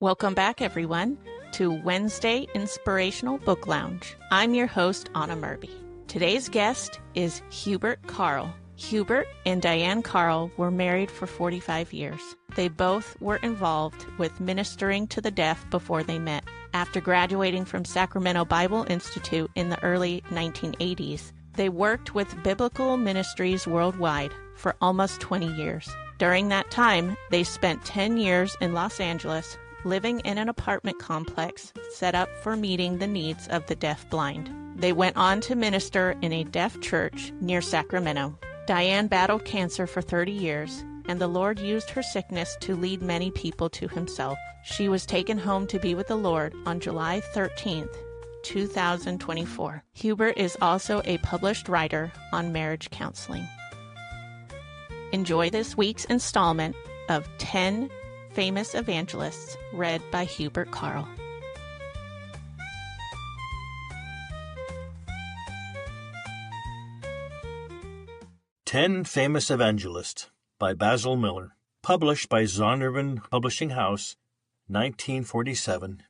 Welcome back, everyone, to Wednesday Inspirational Book Lounge. I'm your host, Anna Murby. Today's guest is Hubert Carl. Hubert and Diane Carl were married for 45 years. They both were involved with ministering to the deaf before they met. After graduating from Sacramento Bible Institute in the early 1980s, they worked with biblical ministries worldwide for almost 20 years. During that time, they spent 10 years in Los Angeles, living in an apartment complex set up for meeting the needs of the deaf-blind. They went on to minister in a deaf church near Sacramento. Diane battled cancer for 30 years, and the Lord used her sickness to lead many people to himself. She was taken home to be with the Lord on July 13th, 2024. Hubert is also a published writer on marriage counseling. Enjoy this week's installment of 10 Famous Evangelists, read by Hubert Carl. Ten Famous Evangelists by Basil Miller, published by Zondervan Publishing House, 1947,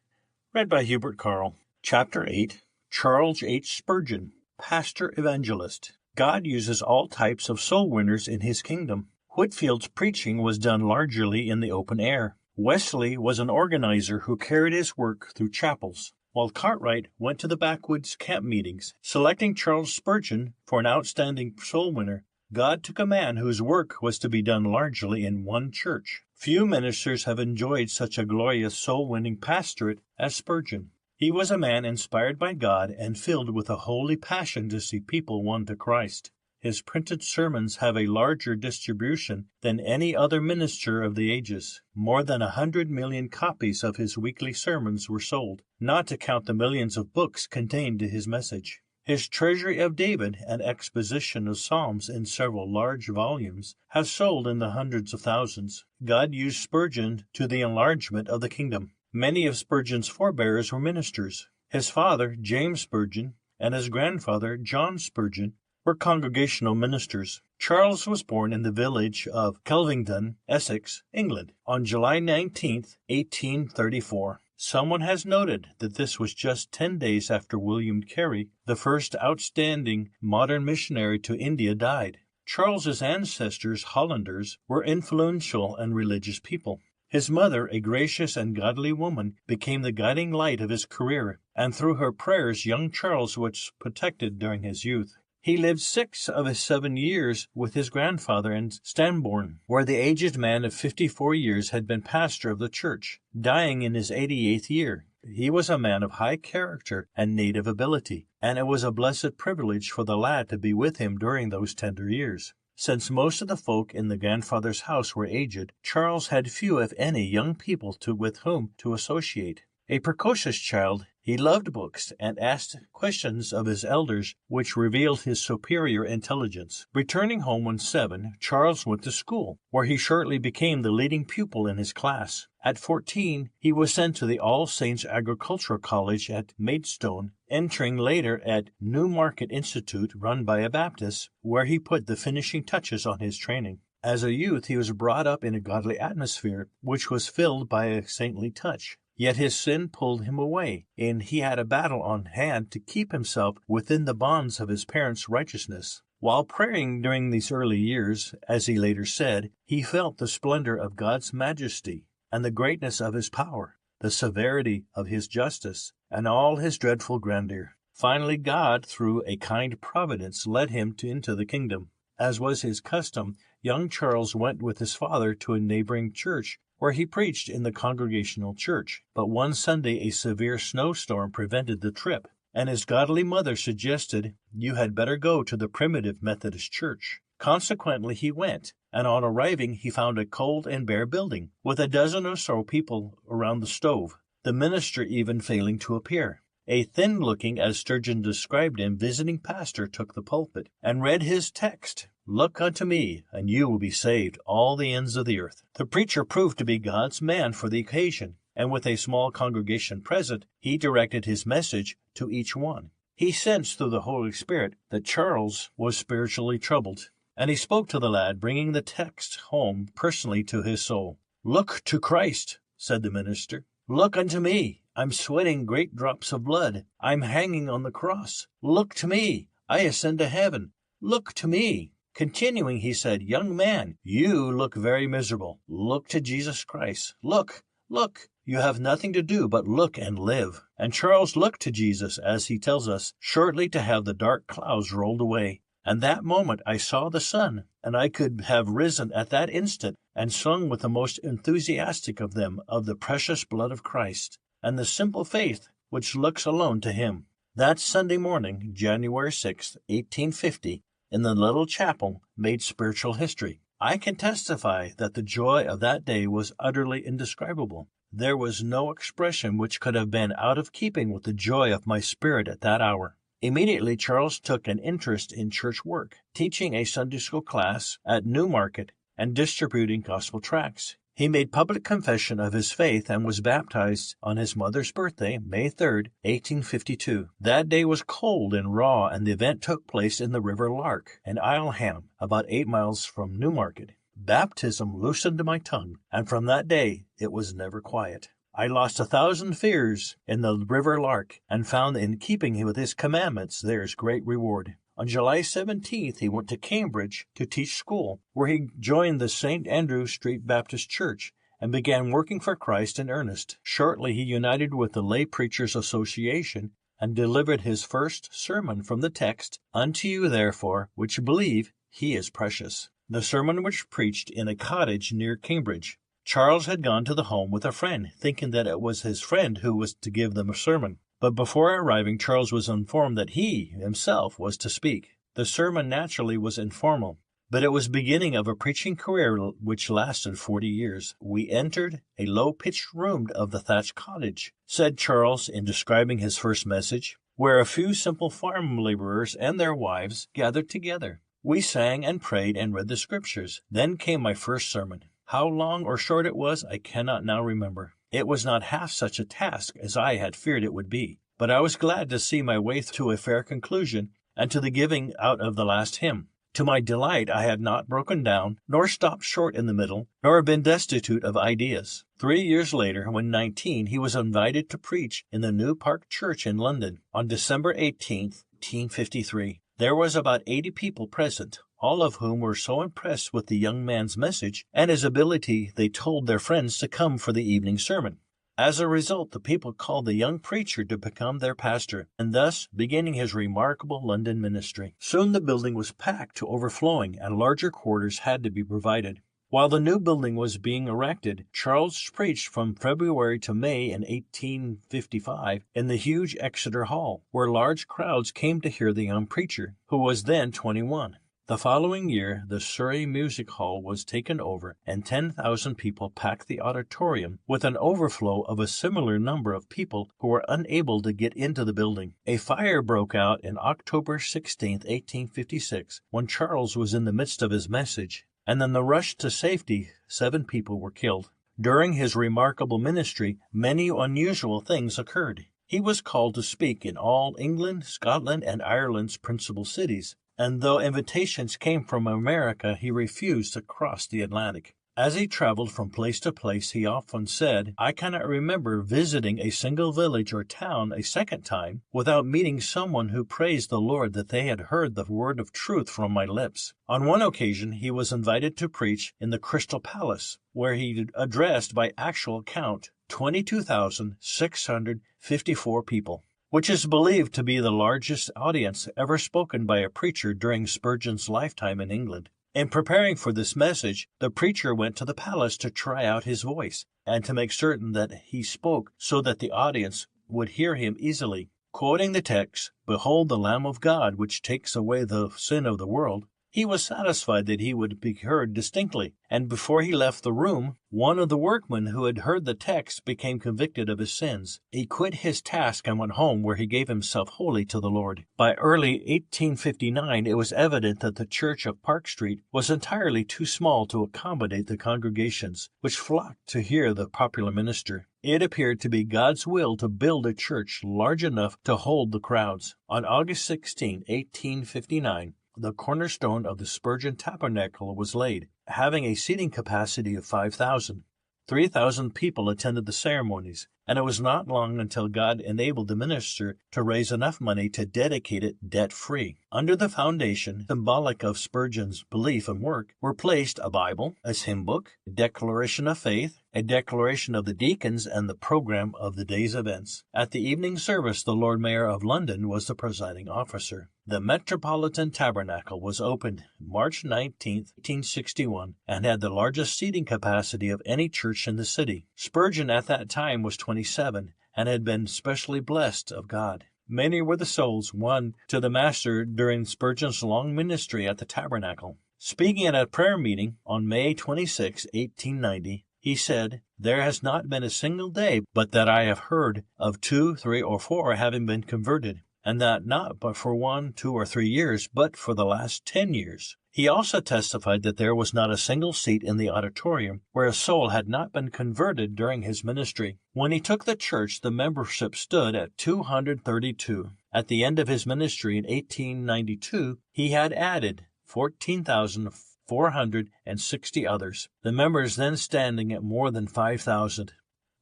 read by Hubert Carl. Chapter 8, Charles H. Spurgeon, Pastor Evangelist. God uses all types of soul winners in his kingdom. Whitfield's preaching was done largely in the open air. Wesley was an organizer who carried his work through chapels, while Cartwright went to the backwoods camp meetings. Selecting Charles Spurgeon for an outstanding soul winner, God took a man whose work was to be done largely in one church. Few ministers have enjoyed such a glorious soul-winning pastorate as Spurgeon. He was a man inspired by God and filled with a holy passion to see people won to Christ. His printed sermons have a larger distribution than any other minister of the ages. More than 100 million copies of his weekly sermons were sold, not to count the millions of books contained to his message. His Treasury of David and exposition of Psalms in several large volumes have sold in the hundreds of thousands. God used Spurgeon to the enlargement of the kingdom. Many of Spurgeon's forebears were ministers. His father, James Spurgeon, and his grandfather, John Spurgeon, were congregational ministers. Charles was born in the village of Kelvington, Essex, England, on July 19, 1834. Someone has noted that this was just 10 days after William Carey, the first outstanding modern missionary to India, died. Charles's ancestors, Hollanders, were influential and religious people. His mother, a gracious and godly woman, became the guiding light of his career, and through her prayers young Charles was protected during his youth. He lived 6 of his 7 years with his grandfather in Stambourne, where the aged man of 54 years had been pastor of the church, dying in his 88th year. He was a man of high character and native ability, and it was a blessed privilege for the lad to be with him during those tender years. Since most of the folk in the grandfather's house were aged, Charles had few, if any, young people with whom to associate. A precocious child, he loved books and asked questions of his elders which revealed his superior intelligence. Returning home when 7, Charles went to school, where he shortly became the leading pupil in his class. At 14, he was sent to the All Saints Agricultural College at Maidstone, entering later at Newmarket Institute run by a Baptist, where he put the finishing touches on his training. As a youth, he was brought up in a godly atmosphere, which was filled by a saintly touch. Yet his sin pulled him away, and he had a battle on hand to keep himself within the bonds of his parents' righteousness. While praying during these early years, as he later said, he felt the splendor of God's majesty and the greatness of his power, the severity of his justice, and all his dreadful grandeur. Finally, God, through a kind providence, led him into the kingdom. As was his custom, young Charles went with his father to a neighboring church, where he preached in the Congregational Church. But one Sunday a severe snowstorm prevented the trip, and his godly mother suggested, "You had better go to the Primitive Methodist Church." Consequently, he went, and on arriving he found a cold and bare building, with a dozen or so people around the stove, the minister even failing to appear. A thin-looking, as Spurgeon described him, visiting pastor took the pulpit, and read his text, "Look unto me, and you will be saved, all the ends of the earth." The preacher proved to be God's man for the occasion, and with a small congregation present, he directed his message to each one. He sensed through the Holy Spirit that Charles was spiritually troubled, and he spoke to the lad, bringing the text home personally to his soul. "Look to Christ," said the minister. Look unto me. I'm sweating great drops of blood. I'm hanging on the cross. Look to me. I ascend to heaven. Look to me. Continuing, he said, Young man, you look very miserable. Look to Jesus Christ. Look, look. You have nothing to do but look and live. And Charles looked to Jesus, as he tells us, shortly to have the dark clouds rolled away. And that moment I saw the sun, and I could have risen at that instant and sung with the most enthusiastic of them of the precious blood of Christ, and the simple faith which looks alone to him. That Sunday morning, January 6, 1850, in the little chapel, made spiritual history. I can testify that the joy of that day was utterly indescribable. There was no expression which could have been out of keeping with the joy of my spirit at that hour. Immediately Charles took an interest in church work, teaching a Sunday school class at Newmarket and distributing gospel tracts. He made public confession of his faith and was baptized on his mother's birthday, May 3, 1852. That day was cold and raw, and the event took place in the River Lark, in Isleham, about 8 miles from Newmarket. Baptism loosened my tongue, and from that day it was never quiet. I lost 1,000 fears in the River Lark, and found in keeping with his commandments there is great reward. On July 17th, he went to Cambridge to teach school, where he joined the St. Andrew Street Baptist Church and began working for Christ in earnest. Shortly he united with the Lay Preachers Association and delivered his first sermon from the text, Unto you therefore which believe, he is precious. The sermon was preached in a cottage near Cambridge. Charles had gone to the home with a friend, thinking that it was his friend who was to give them a sermon. But before arriving, Charles was informed that he himself was to speak. The sermon naturally was informal, but it was beginning of a preaching career which lasted 40 years. We entered a low-pitched room of the thatched cottage, said Charles in describing his first message, where a few simple farm laborers and their wives gathered together. We sang and prayed and read the Scriptures. Then came my first sermon. How long or short it was, I cannot now remember. It was not half such a task as I had feared it would be, but I was glad to see my way to a fair conclusion and to the giving out of the last hymn. To my delight, I had not broken down, nor stopped short in the middle, nor been destitute of ideas. 3 years later, when 19, he was invited to preach in the New Park Church in London on December 18th, 1853. There was about 80 people present, all of whom were so impressed with the young man's message and his ability they told their friends to come for the evening sermon. As a result, the people called the young preacher to become their pastor, and thus beginning his remarkable London ministry. Soon the building was packed to overflowing, and larger quarters had to be provided. While the new building was being erected, Charles preached from February to May in 1855 in the huge Exeter Hall, where large crowds came to hear the young preacher, who was then 21. The following year, the Surrey Music Hall was taken over, and 10,000 people packed the auditorium, with an overflow of a similar number of people who were unable to get into the building. A fire broke out on October 16, 1856, when Charles was in the midst of his message, and in the rush to safety, 7 people were killed. During his remarkable ministry, many unusual things occurred. He was called to speak in all England, Scotland, and Ireland's principal cities, and though invitations came from America, he refused to cross the Atlantic. As he traveled from place to place, he often said, I cannot remember visiting a single village or town a second time without meeting someone who praised the Lord that they had heard the word of truth from my lips. On one occasion, he was invited to preach in the Crystal Palace, where he addressed by actual count 22,654 people, which is believed to be the largest audience ever spoken by a preacher during Spurgeon's lifetime in England. In preparing for this message, the preacher went to the palace to try out his voice, and to make certain that he spoke so that the audience would hear him easily. Quoting the text, Behold the Lamb of God, which takes away the sin of the world, he was satisfied that he would be heard distinctly, and before he left the room, one of the workmen who had heard the text became convicted of his sins. He quit his task and went home, where he gave himself wholly to the Lord. By early 1859, it was evident that the church of Park Street was entirely too small to accommodate the congregations which flocked to hear the popular minister. It appeared to be God's will to build a church large enough to hold the crowds. On August 16, 1859, the cornerstone of the Spurgeon Tabernacle was laid, having a seating capacity of 5,000. 3,000 people attended the ceremonies, and it was not long until God enabled the minister to raise enough money to dedicate it debt-free. Under the foundation, symbolic of Spurgeon's belief and work, were placed a Bible, a hymn book, a declaration of faith, a declaration of the deacons, and the program of the day's events. At the evening service, the Lord Mayor of London was the presiding officer. The Metropolitan Tabernacle was opened March 19, 1861, and had the largest seating capacity of any church in the city. Spurgeon at that time was 27 and had been specially blessed of God. Many were the souls won to the Master during Spurgeon's long ministry at the Tabernacle. Speaking at a prayer meeting on May 26, 1890, he said, "There has not been a single day but that I have heard of 2, 3, or 4 having been converted, and that not but for 1, 2, or 3 years, but for the last 10 years. He also testified that there was not a single seat in the auditorium where a soul had not been converted during his ministry. When he took the church, the membership stood at 232. At the end of his ministry in 1892, he had added 14,460 others, the members then standing at more than 5,000.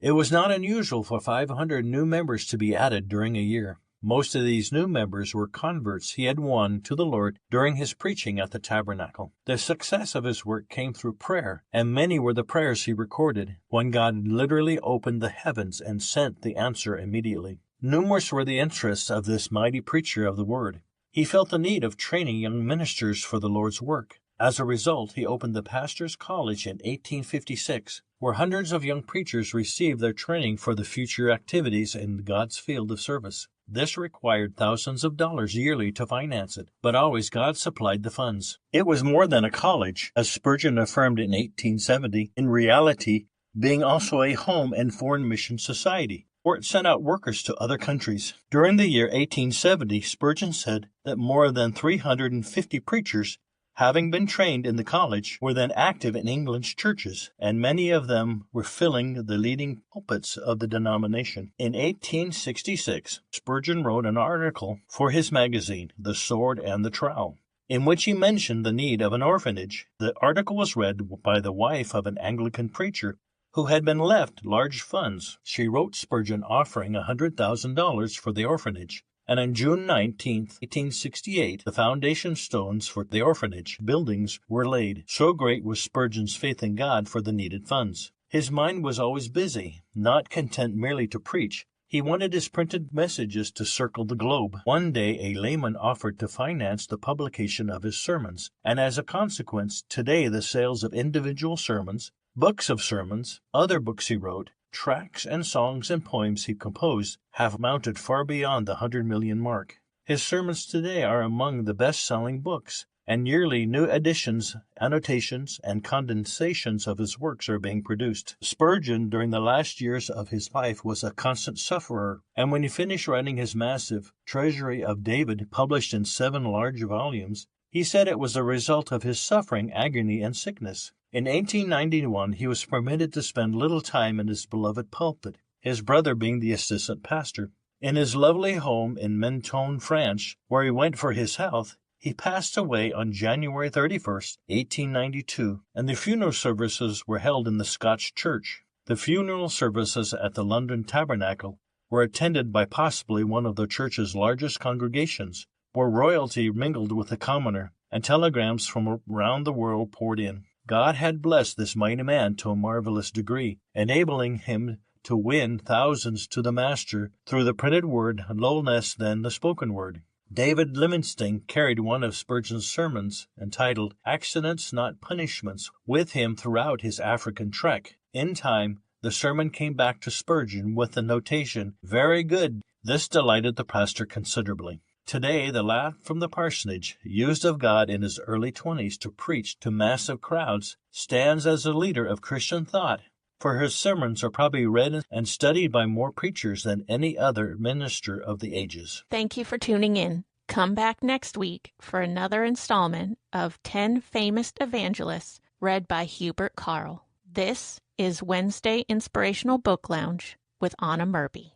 It was not unusual for 500 new members to be added during a year. Most of these new members were converts he had won to the Lord during his preaching at the Tabernacle. The success of his work came through prayer, and many were the prayers he recorded, when God literally opened the heavens and sent the answer immediately. Numerous were the interests of this mighty preacher of the Word. He felt the need of training young ministers for the Lord's work. As a result, he opened the Pastors' College in 1856, where hundreds of young preachers received their training for the future activities in God's field of service. This required thousands of dollars yearly to finance it, but always God supplied the funds. It was more than a college, as Spurgeon affirmed in 1870, in reality being also a home and foreign mission society, for it sent out workers to other countries. During the year 1870, Spurgeon said that more than 350 preachers, having been trained in the college, were then active in England's churches, and many of them were filling the leading pulpits of the denomination. In 1866, Spurgeon wrote an article for his magazine, The Sword and the Trowel, in which he mentioned the need of an orphanage. The article was read by the wife of an Anglican preacher who had been left large funds. She wrote Spurgeon offering $100,000 for the orphanage. And on June 19, 1868, the foundation stones for the orphanage buildings were laid. So great was Spurgeon's faith in God for the needed funds. His mind was always busy, not content merely to preach. He wanted his printed messages to circle the globe. One day a layman offered to finance the publication of his sermons, and as a consequence, today the sales of individual sermons, books of sermons, other books he wrote, tracts and songs and poems he composed have mounted far beyond the 100 million mark. His sermons today are among the best-selling books, and yearly new editions, annotations, and condensations of his works are being produced. Spurgeon, during the last years of his life, was a constant sufferer, and when he finished writing his massive Treasury of David, published in 7 large volumes, he said it was a result of his suffering, agony, and sickness. In 1891, he was permitted to spend little time in his beloved pulpit, his brother being the assistant pastor. In his lovely home in Menton, France, where he went for his health, he passed away on January 31st, 1892, and the funeral services were held in the Scotch church. The funeral services at the London Tabernacle were attended by possibly one of the church's largest congregations, where royalty mingled with the commoner, and telegrams from around the world poured in. God had blessed this mighty man to a marvelous degree, enabling him to win thousands to the Master through the printed word no less than the spoken word. David Livingstone carried one of Spurgeon's sermons, entitled Accidents Not Punishments, with him throughout his African trek. In time, the sermon came back to Spurgeon with the notation, "Very good." This delighted the pastor considerably. Today, the lad from the parsonage, used of God in his early 20s to preach to massive crowds, stands as a leader of Christian thought, for his sermons are probably read and studied by more preachers than any other minister of the ages. Thank you for tuning in. Come back next week for another installment of 10 Famous Evangelists, read by Hubert Carl. This is Wednesday Inspirational Book Lounge with Anna Murby.